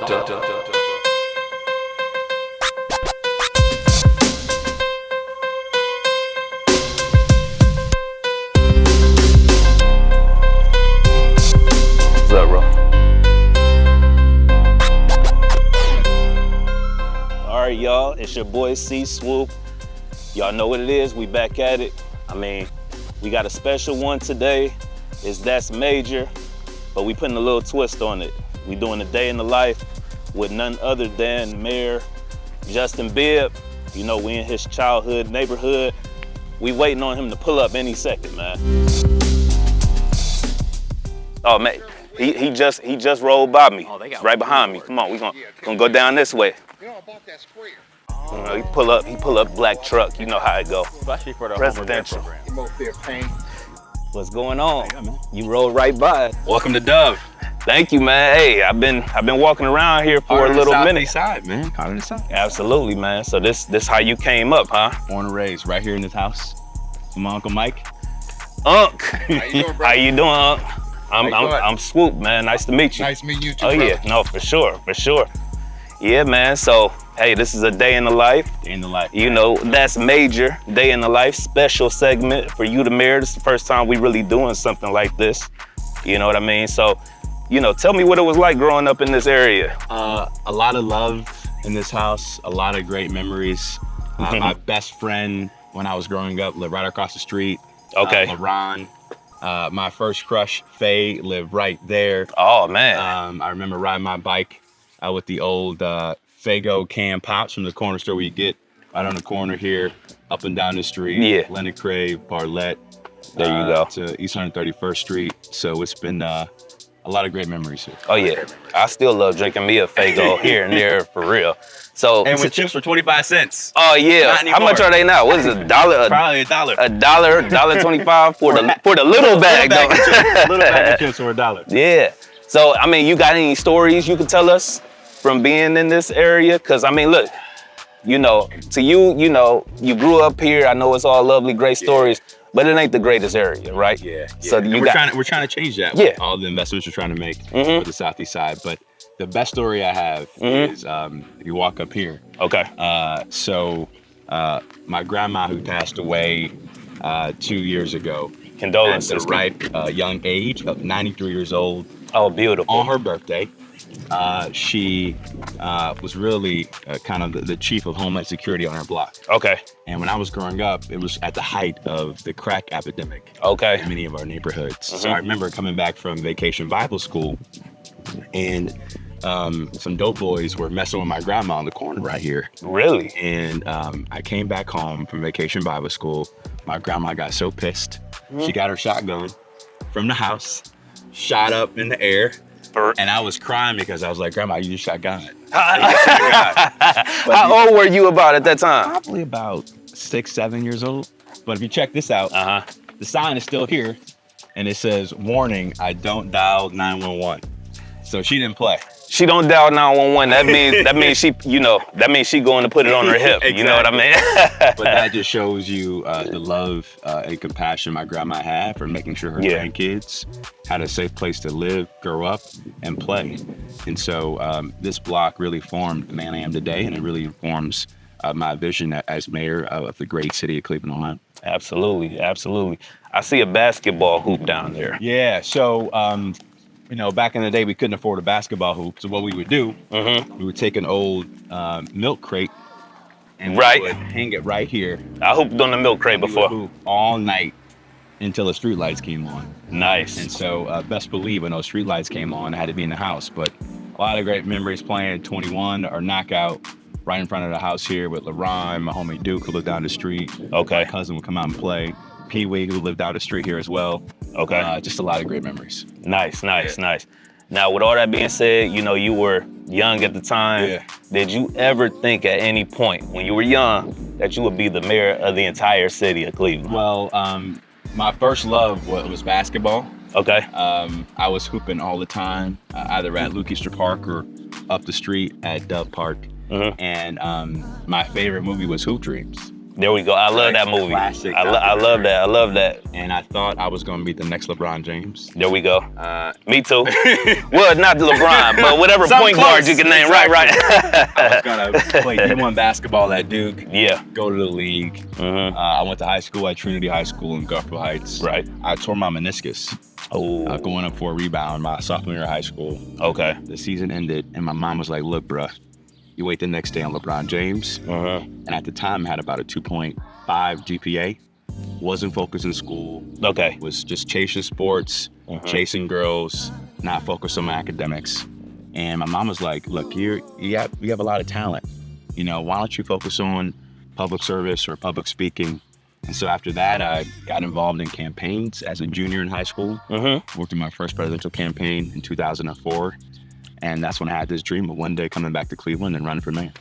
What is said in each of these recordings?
up, bro? All right, y'all, it's your boy C Swoope. Y'all know what it is, we back at it. I mean, we got a special one today. That's major, but we putting a little twist on it. We doing a day in the life with none other than Mayor Justin Bibb. You know, we in his childhood neighborhood. We waiting on him to pull up any second, man. Oh man, he just rolled by me. It's right behind me. Come on, we gonna go down this way. You know, I bought that sprayer. You know, he pull up black truck. You know how it go. Especially for the presidential. Fair paint. What's going on? You rolled right by. Welcome to Dove. Thank you, man. Hey, I've been walking around here for a little minute. Side, man. Out on the side. Absolutely, man. So this how you came up, huh? Born and raised right here in this house. My Uncle Mike. Unc. How you doing, bro? How you doing, Unc? I'm Swoope, man. Nice to meet you. Nice meeting you too, Oh brother. yeah, no, for sure. Yeah, man. So hey, this is a day in the life. Day in the life. You know, that's major. Day in the life, special segment for you, the mayor. This is the first time we really doing something like this. You know what I mean? So, you know, tell me what it was like growing up in this area. A lot of love in this house. A lot of great memories. My best friend when I was growing up lived right across the street. Okay. LaRon. My first crush, Faye, lived right there. Oh man. I remember riding my bike with the old Faygo can pops from the corner store we get right on the corner here, up and down the street. Yeah. Leonard Crave, Barlett. There you go. To East 131st Street. So it's been a lot of great memories here. Oh yeah. I still love drinking me a Faygo here and there for real. So And with chips for 25 cents. oh yeah. How much are they now? What is it? $1? Probably $1. $1.25 for the little bag though. Little bag of chips for $1. Yeah. So I mean, you got any stories you could tell us from being in this area? Cause I mean, look, you know, to you, you know, you grew up here. I know it's all lovely, great stories, but it ain't the greatest area, right? Yeah. So And you we're trying to change that. Yeah. With all the investments we're trying to make for the Southeast side. But the best story I have is you walk up here. Okay. So my grandma, who passed away 2 years ago, Condolences. at the ripe young age of 93 years old, Oh, beautiful. on her birthday, she was really kind of the chief of Homeland Security on our block. Okay. And when I was growing up, it was at the height of the crack epidemic Okay. in many of our neighborhoods. So I remember coming back from Vacation Bible School, and some dope boys were messing with my grandma on the corner right here. Really? And I came back home from Vacation Bible School. My grandma got so pissed. She got her shotgun from the house, shot up in the air, and I was crying because I was like, Grandma, you just shot God. How old were you about at that time? Probably about 6, 7 years old. But if you check this out, the sign is still here, and it says, "Warning, I don't dial 911." So she didn't play. She don't dial 911. That means she, you know, that means she going to put it on her hip. You know what I mean? But that just shows you the love and compassion my grandma had for making sure her grandkids had a safe place to live, grow up, and play. And so this block really formed the man I am today, and it really informs my vision as mayor of the great city of Cleveland, Ohio. Absolutely, absolutely. I see a basketball hoop down there. Yeah, so you know, back in the day, we couldn't afford a basketball hoop. So what we would do, we would take an old milk crate and we would hang it right here. I hooped on the milk crate before. We would hoop all night until the street lights came on. Nice. And so best believe when those street lights came on, I had to be in the house. But a lot of great memories playing 21 or knockout right in front of the house here with LaRon, my homie Duke, who lived down the street. Okay. My cousin would come out and play. Pee Wee, who lived down the street here as well. Okay. Just a lot of great memories. Nice. Now, with all that being said, you know, you were young at the time. Yeah. Did you ever think at any point when you were young that you would be the mayor of the entire city of Cleveland? Well, my first love was basketball. Okay. I was hooping all the time, either at Luke Easter Park or up the street at Dove Park. And my favorite movie was Hoop Dreams. There we go. I love that movie. Classic. I love that. I love that. And I thought I was going to be the next LeBron James. There we go. Me too. Well, not LeBron, but whatever point guard you can name. Exactly. Right. I was going to play D1 basketball at Duke. Yeah. Go to the league. I went to high school at Trinity High School in Garfield Heights. Right. I tore my meniscus. Oh. Going up for a rebound my sophomore year of high school. Okay. The season ended, and my mom was like, look, bruh, you wait the next day on LeBron James. And at the time, I had about a 2.5 GPA. Wasn't focused in school. Okay. Was just chasing sports, chasing girls, not focused on my academics. And my mom was like, look, you have a lot of talent. You know, why don't you focus on public service or public speaking? And so after that, I got involved in campaigns as a junior in high school. Worked in my first presidential campaign in 2004. And that's when I had this dream of one day coming back to Cleveland and running for mayor.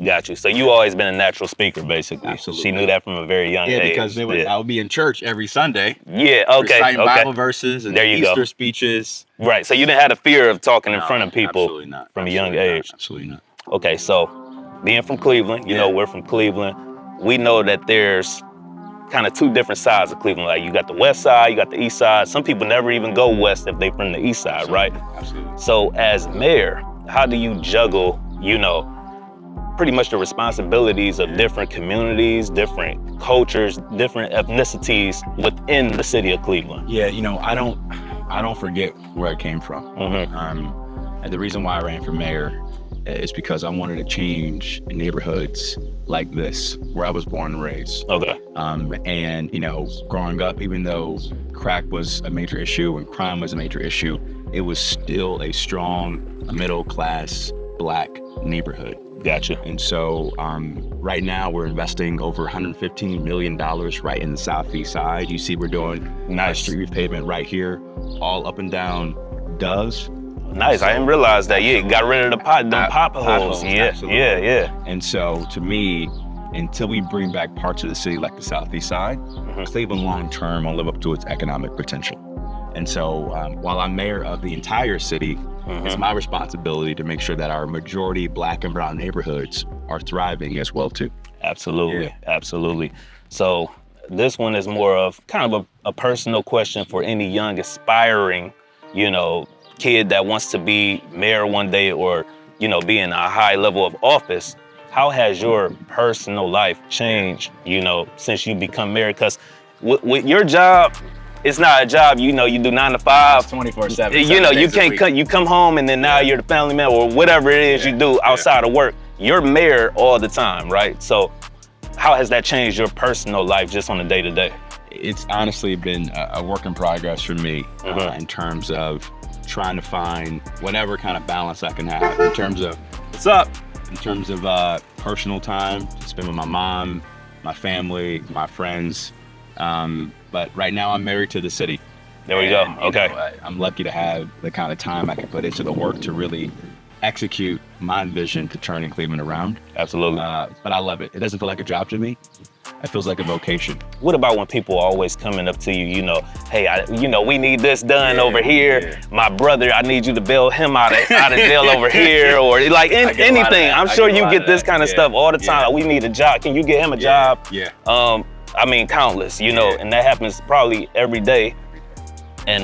Got you. So you always been a natural speaker, basically. Absolutely. She knew that from a very young age. Because I would be in church every Sunday. Yeah, okay. Reciting Bible verses and there you Easter go. speeches. Right, so you didn't have a fear of talking in front of people absolutely not. from a young age. Absolutely not. Okay, so being from Cleveland, you know, we're from Cleveland. We know that there's kind of two different sides of Cleveland. Like you got the west side, you got the east side. Some people never even go west if they from the east side, right? Absolutely. So as mayor, how do you juggle, you know, pretty much the responsibilities of different communities, different cultures, different ethnicities within the city of Cleveland? Yeah, you know, I don't forget where I came from. And the reason why I ran for mayor is because I wanted to change neighborhoods like this, where I was born and raised. Okay. And, you know, growing up, even though crack was a major issue and crime was a major issue, it was still a strong middle-class Black neighborhood. Gotcha. And so right now we're investing over $115 million right in the southeast side. You see we're doing nice street repavement right here, all up and down Doves. Nice. I didn't realize that. Yeah, got rid of the potholes. Yeah, yeah. And so to me, until we bring back parts of the city like the southeast side, Cleveland long-term will live up to its economic potential. And so while I'm mayor of the entire city, it's my responsibility to make sure that our majority Black and brown neighborhoods are thriving as well too. Absolutely, absolutely. So this one is more of kind of a personal question for any young aspiring, you know, kid that wants to be mayor one day or, you know, be in a high level of office. How has your personal life changed, you know, since you become mayor? Because with your job, it's not a job, you know, you do 9 to 5. 24/7. You know, you can't cut, you come home and then now you're the family man or whatever it is you do outside of work. You're mayor all the time, right? So how has that changed your personal life just on a day-to-day? It's honestly been a work in progress for me in terms of trying to find whatever kind of balance I can have in terms of what's up, in terms of personal time to spend with my mom, my family, my friends. But right now I'm married to the city. There we go. Okay. You know, I'm lucky to have the kind of time I can put into the work to really execute my vision to turning Cleveland around. Absolutely. But I love it. It doesn't feel like a job to me. It feels like a vocation. What about when people are always coming up to you, you know, hey, you know, we need this done over here. Yeah. My brother, I need you to bail him out of jail over here, or like anything. I'm sure you get this kind of stuff all the time. We need a job. Can you get him a job? Yeah. I mean, countless, you know, and that happens probably every day. And,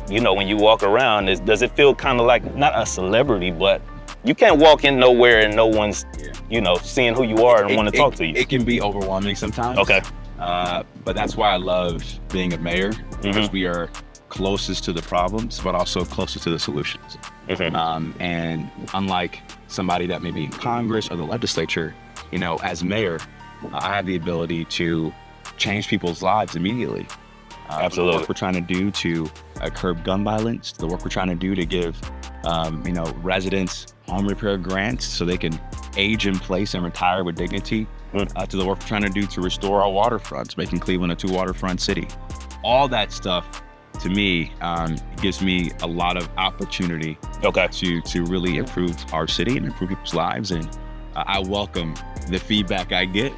you know, when you walk around, does it feel kind of like, not a celebrity, but you can't walk in nowhere and no one's, you know, seeing who you are and want to talk to you. It can be overwhelming sometimes. Okay. But that's why I love being a mayor, because we are closest to the problems, but also closest to the solutions. And unlike somebody that may be in Congress or the legislature, you know, as mayor, I have the ability to change people's lives immediately. Absolutely. The work we're trying to do to curb gun violence, the work we're trying to do to give, you know, residents home repair grants so they can age in place and retire with dignity, to the work we're trying to do to restore our waterfronts, making Cleveland a 2 waterfront city. All that stuff, to me, gives me a lot of opportunity to really improve our city and improve people's lives. And I welcome the feedback I get.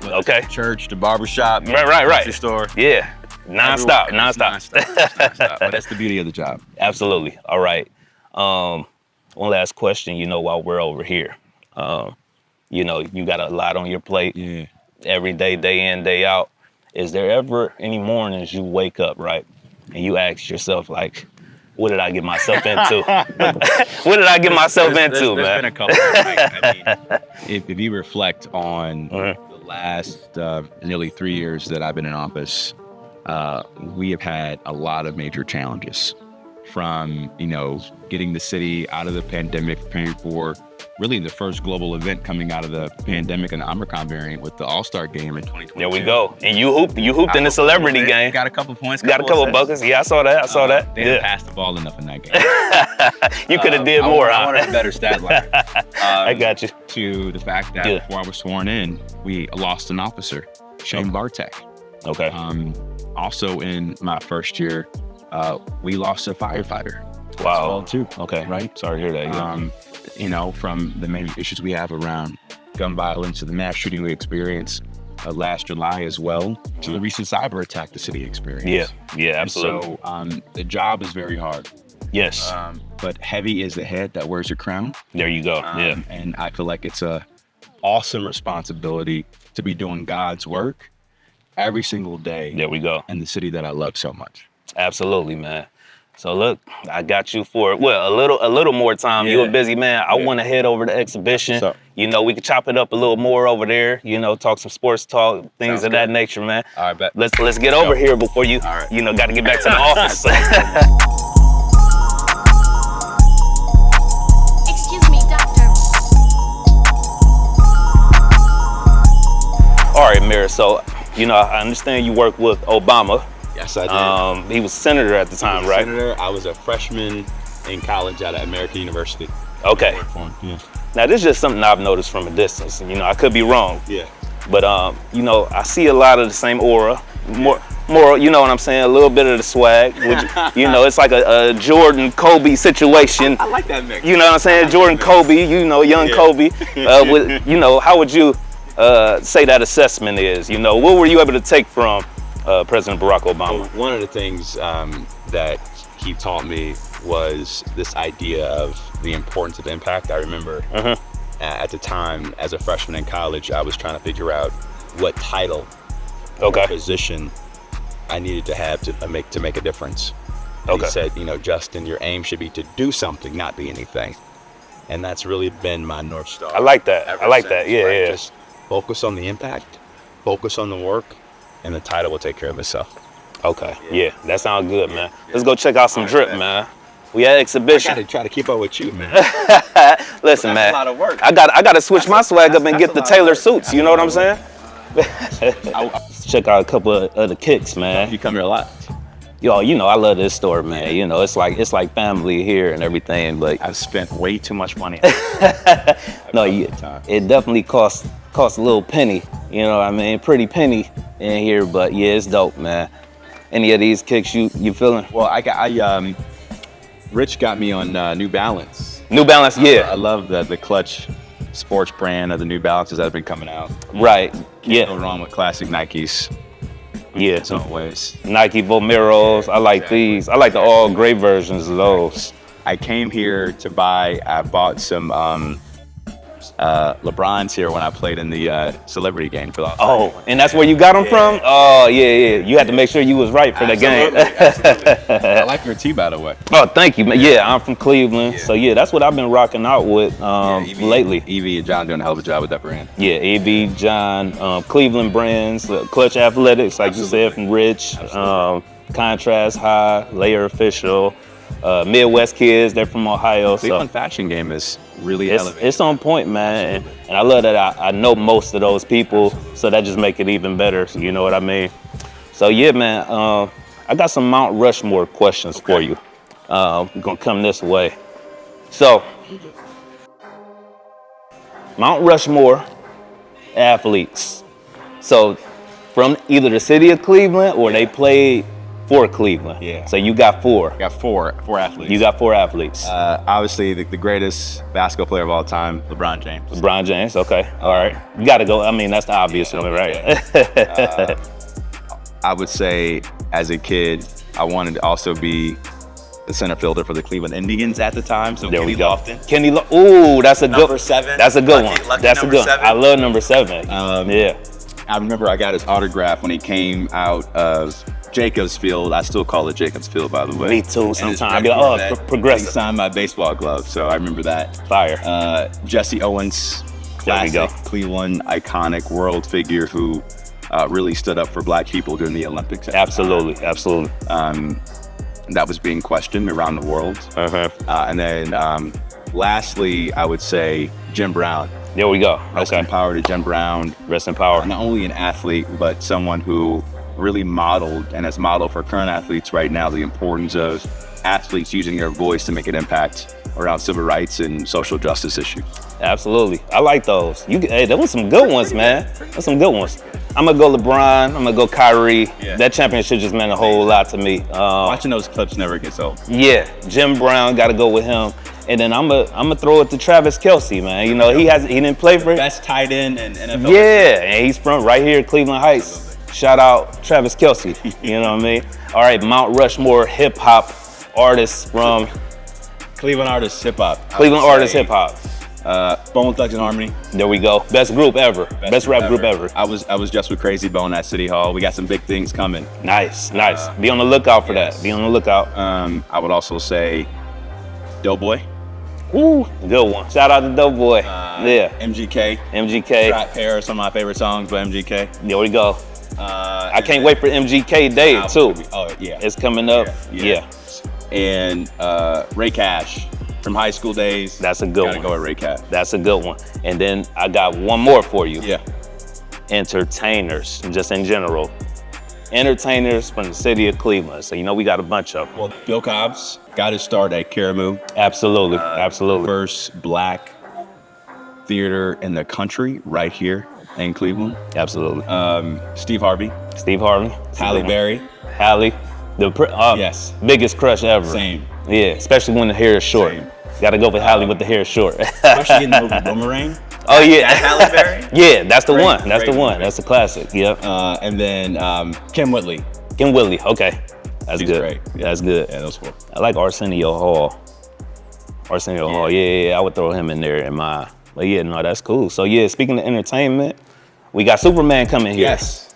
Church, the barbershop, grocery store. Yeah. Non-stop. But that's the beauty of the job. Absolutely. All right. One last question, you know, while we're over here. You know, you got a lot on your plate. Yeah. every day in, day out. Is there ever any mornings you wake up, right, and you ask yourself, like, what did I get myself into? What did I get myself into, man? There's been a couple. I mean, if you reflect on the last nearly 3 years that I've been in office, we have had a lot of major challenges, from, getting the city out of the pandemic, preparing for really the first global event coming out of the pandemic, and the Omicron variant with the All-Star game in 2022. There we go. And you hooped in the celebrity game. Got a couple points. Got a couple of buckets. Yeah, I saw that. They didn't pass the ball enough in that game. You could have did more. I wanted a better stat line. I got you. To the fact that before I was sworn in, we lost an officer, Shane Bartek. Okay. Also in my first year, we lost a firefighter. Wow. Well, too. Okay. Right. Sorry to hear that. From the many issues we have around gun violence to the mass shooting we experienced last July, as well, to the recent cyber attack the city experienced. Yeah, absolutely. So the job is very hard. Yes. But heavy is the head that wears your crown. There you go. And I feel like it's a awesome responsibility to be doing God's work every single day. There we go. In the city that I love so much. Absolutely, man. So look, I got you for a little more time. Yeah. You're a busy man. I want to head over to Xhibition. So, we could chop it up a little more over there. Talk some sports talk, things of that nature, man. All right, bet. Let's get over here before you, right. Got to get back to the office. Excuse me, doctor. All right, Mayor. So, I understand you work with Obama. Yes, I did. He was senator at the time, right? Senator. I was a freshman in college at American University. Okay. Yeah. Now, this is just something I've noticed from a distance. I could be wrong. Yeah. But, I see a lot of the same aura. More, you know what I'm saying? A little bit of the swag. Which, it's like a Jordan Kobe situation. I like that mix. You know what I'm saying? Jordan Kobe, young Kobe. How would you say that assessment is? What were you able to take from President Barack Obama? Well, one of the things that he taught me was this idea of the importance of impact. I remember at the time, as a freshman in college, I was trying to figure out what title or position I needed to have to make a difference. And he said, Justin, your aim should be to do something, not be anything. And that's really been my North Star. I like that. Yeah, right? yeah. Just focus on the impact, focus on the work, and the title will take care of itself. Okay. Yeah, that sounds good, man. Let's go check out some drip, man. We at Xhibition. I gotta try to keep up with you, man. Listen, man. That's a lot of work. I gotta switch my swag up and get the tailored suits. You know what I'm saying? Let's check out a couple of the kicks, man. You come here a lot. Yo, I love this store, man. It's like family here and everything. But I've spent way too much money. no, it definitely costs a little penny. You know what I mean? Pretty penny in here, but yeah, it's dope, man. Any of these kicks you feeling? Well, Rich got me on New Balance. New Balance, yeah. I love the clutch sports brand of the New Balances that have been coming out. Right. Yeah. No wrong with classic Nikes. Yeah. In some ways. Nike Vomeros. I like these. I like the all gray versions of those. I came here to buy. I bought some LeBron's here when I played in the celebrity game for the Oh, and that's where you got them from? Oh, yeah. You had to make sure you was right for the game. Absolutely. I like your tee, by the way. Oh, thank you, man. Yeah, I'm from Cleveland. Yeah. So, yeah, that's what I've been rocking out with lately. Evie and John doing a hell of a job with that brand. Yeah, Evie, John, Cleveland brands, Clutch Athletics, like you said, from Rich, Contrast High, Layer Official, Midwest kids, they're from Ohio. Cleveland fashion game is really elevated. It's on point, man. And I love that I know most of those people, so that just make it even better. So you know what I mean? So yeah, man, I got some Mount Rushmore questions for you. We're gonna come this way. So, Mount Rushmore athletes. So, from either the city of Cleveland or they played for Cleveland. Yeah. So you got four. Got four athletes. You got four athletes. Obviously, the greatest basketball player of all time, LeBron James. LeBron James, okay. All right. You got to go. I mean, that's the obvious one, right? I would say, as a kid, I wanted to also be the center fielder for the Cleveland Indians at the time. So there Kenny we go. Lofton. Ooh, that's a good Number 7. That's a good one. Lucky That's a good one. 7. I love number 7. Yeah. I remember I got his autograph when he came out of Jacobs Field. I still call it Jacobs Field, by the way. Me too. And Sometimes his I be like, record oh, that progressive. He signed my baseball glove, so I remember that. Fire. Jesse Owens, There we classic go. Cleveland iconic world figure who really stood up for Black people during the Olympics. Absolutely. That was being questioned around the world. And then lastly, I would say Jim Brown. There we go. Rest in power to Jim Brown. Rest in power. Not only an athlete, but someone who really modeled and has modeled for current athletes right now the importance of athletes using their voice to make an impact around civil rights and social justice issues. Absolutely. I like those. Hey, there was some good ones, man. There's some good ones. I'm gonna go LeBron. I'm gonna go Kyrie. Yeah. That championship just meant a whole lot to me. Watching those clips never gets old. Yeah, Jim Brown, got to go with him. And then I'm gonna throw it to Travis Kelce, man. You know, he didn't play for it. Best tight end in NFL. Yeah, and he's from right here, Cleveland Heights. Shout out Travis Kelce. You know what I mean? All right, Mount Rushmore hip hop artists from Cleveland artists hip hop. Cleveland artists hip hop. Bone Thugs and Harmony. There we go. Best group ever. Best rap group ever. I was just with Crazy Bone at City Hall. We got some big things coming. Nice. Be on the lookout for yes. that. Be on the lookout. I would also say Doughboy. Ooh, good one. Shout out to Doughboy. Yeah. MGK. Trap Pair, some of my favorite songs by MGK. There we go. I can't wait for MGK Day too. Oh yeah. It's coming up. Yeah. And Ray Cash from high school days. That's a good one. Gotta go with Ray Cash. That's a good one. And then I got one more for you. Yeah. Entertainers, just in general. Entertainers from the city of Cleveland. So you know we got a bunch of them. Well, Bill Cobbs got his start at Karamu. Absolutely. First Black theater in the country, right here in Cleveland. Absolutely. Steve Harvey. Halle Berry. Halle, Yes. biggest crush ever. Same. Yeah, especially when the hair is short. Same. Got to go with Halle with the hair short. Especially in the movie Boomerang. Oh yeah, Halle Berry. yeah, that's the one. That's great the one. movie. That's the classic. Yep. And then Kim Whitley. Kim Willie. Okay, that's She's good. great. That's good. Yeah, those four. I like Arsenio Hall. Hall. Yeah. I would throw him in there in my. But yeah, no, that's cool. So yeah, speaking of entertainment, we got Superman coming here. Yes.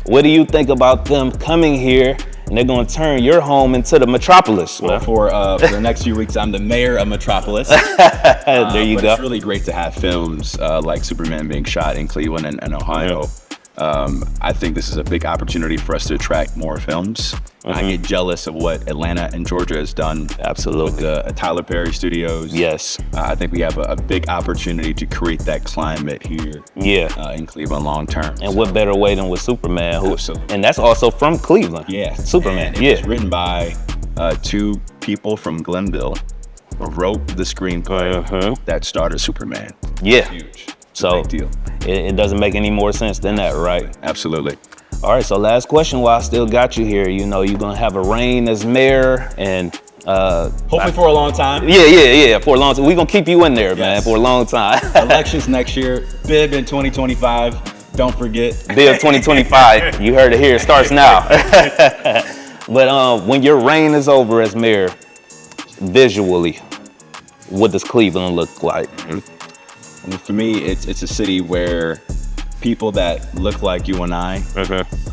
What do you think about them coming here? And they're gonna turn your home into the metropolis. Well, Man. for the next few weeks, I'm the mayor of Metropolis. There you but go. It's really great to have films like Superman being shot in Cleveland and Ohio. I think this is a big opportunity for us to attract more films. I get jealous of what Atlanta and Georgia has done. Absolutely. With the Tyler Perry Studios. Yes. I think we have a big opportunity to create that climate here. Yeah. In Cleveland long term. And what better way than with Superman? Absolutely. And that's also from Cleveland. Yeah. Superman. And it's written by two people from Glenville who wrote the screenplay that started Superman. Yeah. Huge. So Big deal. it doesn't make any more sense than that, right? Absolutely. All right, so last question while I still got you here. You know, you're going to have a reign as mayor and... Hopefully for a long time. Yeah, for a long time. We're going to keep you in there, man, Yes. for a long time. Elections next year. Bibb in 2025. Don't forget. Bill 2025. You heard it here. It starts now. But when your reign is over as mayor, visually, what does Cleveland look like? For me, it's a city where people that look like you and I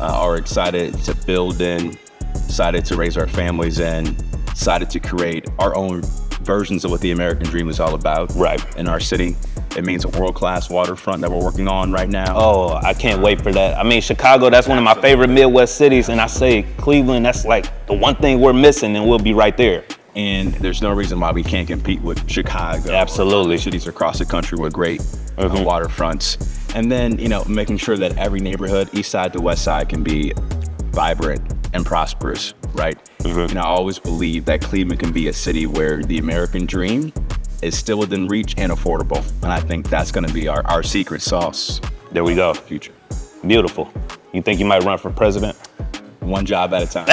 are excited to build in, excited to raise our families in, excited to create our own versions of what the American dream is all about. Right. In our city. It means a world-class waterfront that we're working on right now. Oh, I can't wait for that. I mean, Chicago, that's one of my favorite Midwest cities. And I say Cleveland, that's like the one thing we're missing and we'll be right there. And there's no reason why we can't compete with Chicago. Absolutely. Or cities across the country with great waterfronts. And then, making sure that every neighborhood, east side to west side, can be vibrant and prosperous, right? I always believe that Cleveland can be a city where the American dream is still within reach and affordable. And I think that's gonna be our secret sauce. There we go. Future. Beautiful. You think you might run for president? One job at a time.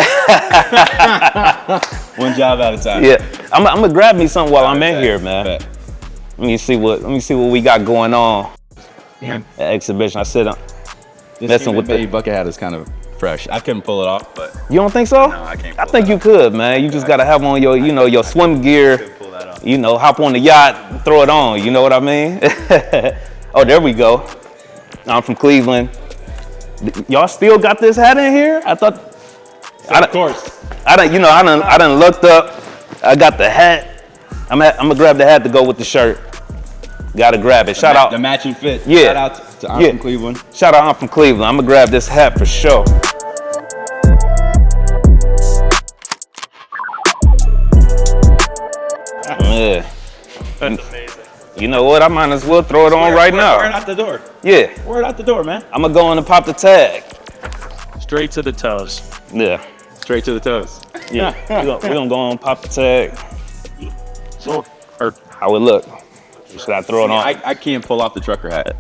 One job at a time. Yeah, I'm gonna grab me something while I'm in here, man. Bet. Let me see what we got going on Yeah. at Xhibition. I said, This messing with baby bucket hat is kind of fresh. I couldn't pull it off, but you don't think so? no, I can't. I think you could, man. You just gotta have on your, your swim gear. pull that off. Hop on the yacht, throw it on. You know what I mean? Oh, there we go. I'm from Cleveland. Y'all still got this hat in here? I thought. Of course. I done looked up. I got the hat. I'm gonna grab the hat to go with the shirt. Gotta grab it. Shout out the matching fit. Yeah. Shout out to I'm from Cleveland. Shout out I'm from Cleveland. I'm gonna grab this hat for sure. Yeah. That's amazing. You know what? I might as well throw it on right now. Wear it out the door. Yeah. Wear it out the door, man. I'm gonna go in and pop the tag. Straight to the toes. Yeah. Straight to the toes. Yeah. We're gonna go on and pop the tag. So, or How it look? Should I throw it on? I can't pull off the trucker hat.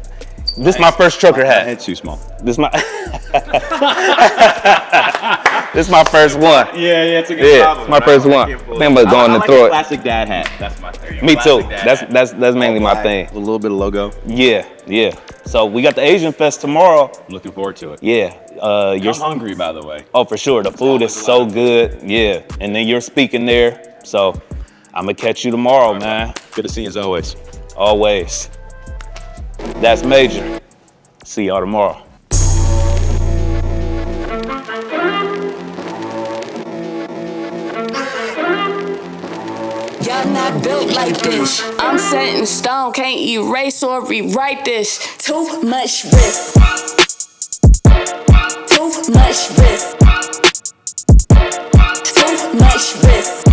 This is my first trucker My hat. head's too small. This my This is my first one. Yeah, it's a Yeah, it's my first one. I think I'm gonna go in and throw it. Classic dad hat. That's my thing. Me too. That's mainly my thing. A little bit of logo. Yeah. So we got the Asian Fest tomorrow. I'm looking forward to it. Yeah. I'm hungry, by the way. Oh, for sure. The food is so good. Yeah. And then you're speaking there. So I'm gonna catch you tomorrow, man. Good to see you as always. Always. That's Major. See y'all tomorrow. Y'all not built like this. I'm set in stone, can't erase or rewrite this. Too much risk. Too much risk. Too much risk.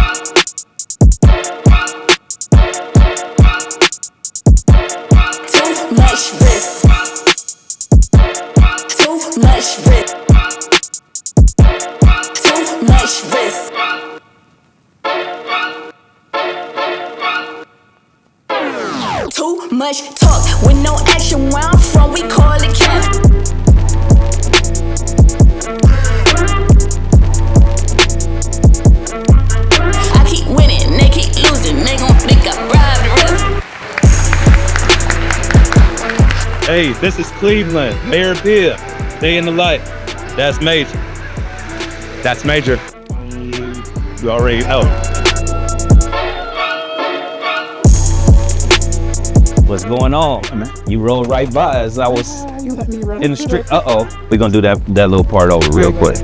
Too much risk. Too much risk. Too much risk. Too much talk with no action. Where I'm from, we call it cap. I keep winning, they keep losing. They gon' think I bribed the rest. hey, this is Cleveland. Mayor Bibb. Day in the light. That's Major. That's Major. You already know. What's going on? You rolled right by as I was in the street. Uh-oh. We're gonna do that little part over real quick.